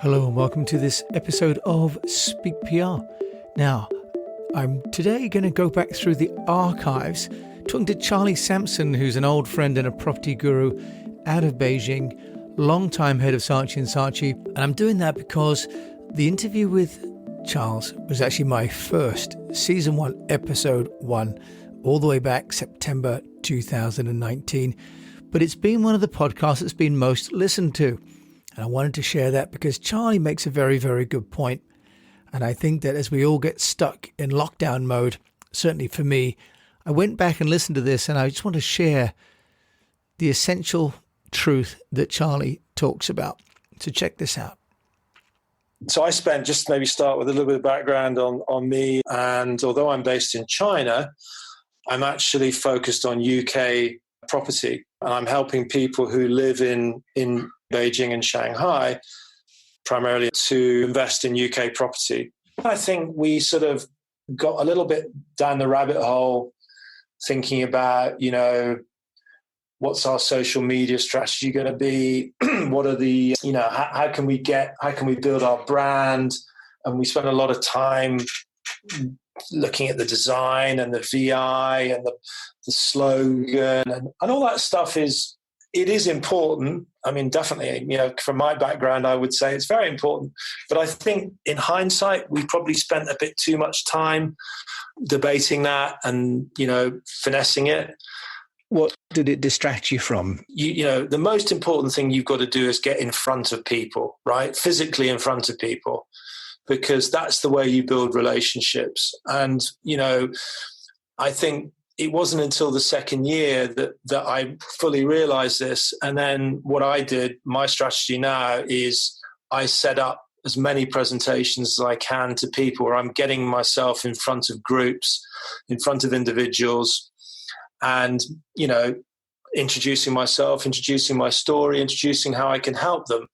Hello and welcome to this episode of Speak PR. Now, I'm today going to go back through the archives, talking to Charlie Sampson, who's an old friend and a property guru out of Beijing, longtime head of Saatchi & Saatchi. And I'm doing that because the interview with Charles was actually my first season 1, episode 1, all the way back September 2019. But it's been one of the podcasts that's been most listened to. And I wanted to share that because Charlie makes a very, very good point. And I think that as we all get stuck in lockdown mode, certainly for me, I went back and listened to this and I just want to share the essential truth that Charlie talks about. So check this out. So I spent, just maybe start with a little bit of background on me. And although I'm based in China, I'm actually focused on UK property. And I'm helping people who live in Beijing and Shanghai, primarily to invest in UK property. I think we sort of got a little bit down the rabbit hole thinking about, what's our social media strategy going to be? What are the, how can we build our brand? And we spent a lot of time looking at the design and the VI and the slogan and all that stuff it is important. I mean, definitely, from my background, I would say it's very important. But I think in hindsight, we probably spent a bit too much time debating that and, finessing it. What did it distract you from? The most important thing you've got to do is get in front of people, right? Physically in front of people, because that's the way you build relationships. And, I think it wasn't until the second year that I fully realized this. And then what I did, my strategy now is I set up as many presentations as I can to people where I'm getting myself in front of groups, in front of individuals and, introducing myself, introducing my story, introducing how I can help them.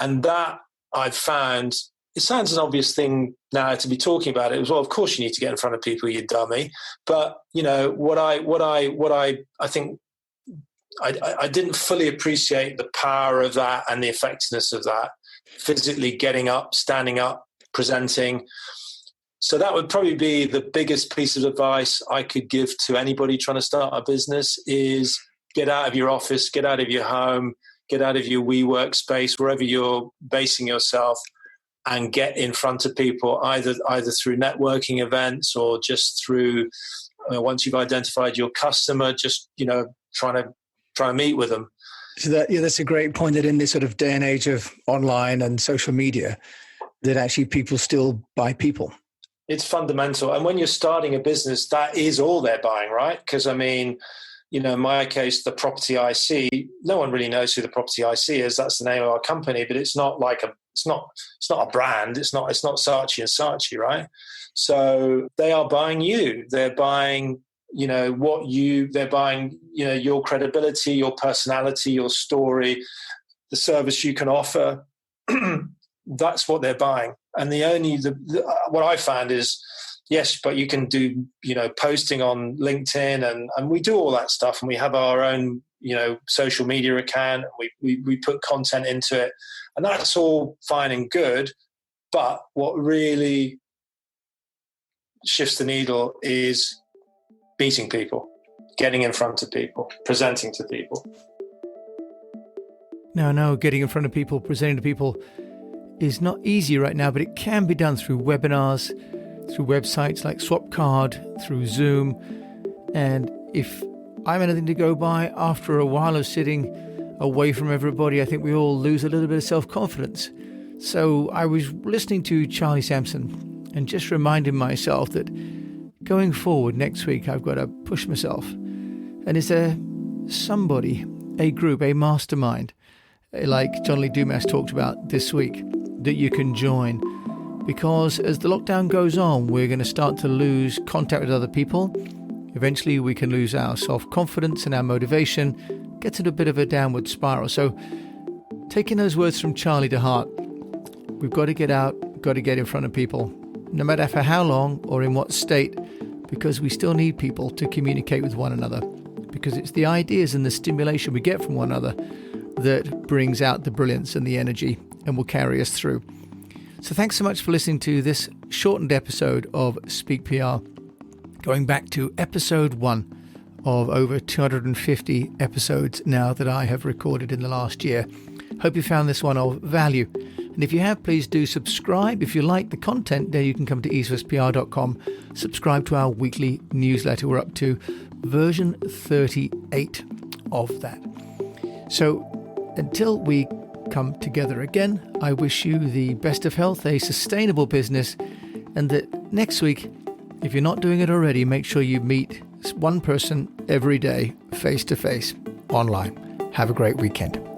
And that I've found, it sounds an obvious thing now to be talking about it as well. Of course, you need to get in front of people, you dummy. But what I think I didn't fully appreciate the power of that and the effectiveness of that. Physically getting up, standing up, presenting. So that would probably be the biggest piece of advice I could give to anybody trying to start a business: is get out of your office, get out of your home, get out of your WeWork space, wherever you're basing yourself, and get in front of people, either through networking events or just through, once you've identified your customer, just, trying to meet with them. So that's a great point, that in this sort of day and age of online and social media, that actually people still buy people. It's fundamental. And when you're starting a business, that is all they're buying, right? Because in my case, the Property IC, no one really knows who the Property IC is. That's the name of our company, but it's not like it's not a brand. It's not Saatchi & Saatchi, right? So they are buying you. They're buying, they're buying, your credibility, your personality, your story, the service you can offer. That's what they're buying. And what I found is, yes, but you can do, posting on LinkedIn and we do all that stuff, and we have our own, social media account, and we put content into it, and that's all fine and good. But what really shifts the needle is meeting people, getting in front of people, presenting to people. No, getting in front of people, presenting to people is not easy right now, but it can be done through webinars, through websites like Swapcard, through Zoom. And if I'm anything to go by, after a while of sitting away from everybody, I think we all lose a little bit of self-confidence. So I was listening to Charlie Sampson and just reminding myself that going forward next week, I've got to push myself. And is there somebody, a group, a mastermind, like John Lee Dumas talked about this week, that you can join? Because as the lockdown goes on, we're going to start to lose contact with other people. Eventually, we can lose our self-confidence and our motivation, gets in a bit of a downward spiral. So taking those words from Charlie to heart, we've got to get out, got to get in front of people, no matter for how long or in what state, because we still need people to communicate with one another, because it's the ideas and the stimulation we get from one another that brings out the brilliance and the energy and will carry us through. So thanks so much for listening to this shortened episode of Speak PR, going back to episode 1 of over 250 episodes now that I have recorded in the last year. Hope you found this one of value. And if you have, please do subscribe. If you like the content, there you can come to eastwestpr.com, subscribe to our weekly newsletter. We're up to version 38 of that. So until we come together again, I wish you the best of health, a sustainable business, and that next week, if you're not doing it already, make sure you meet one person every day, face to face, online. Have a great weekend.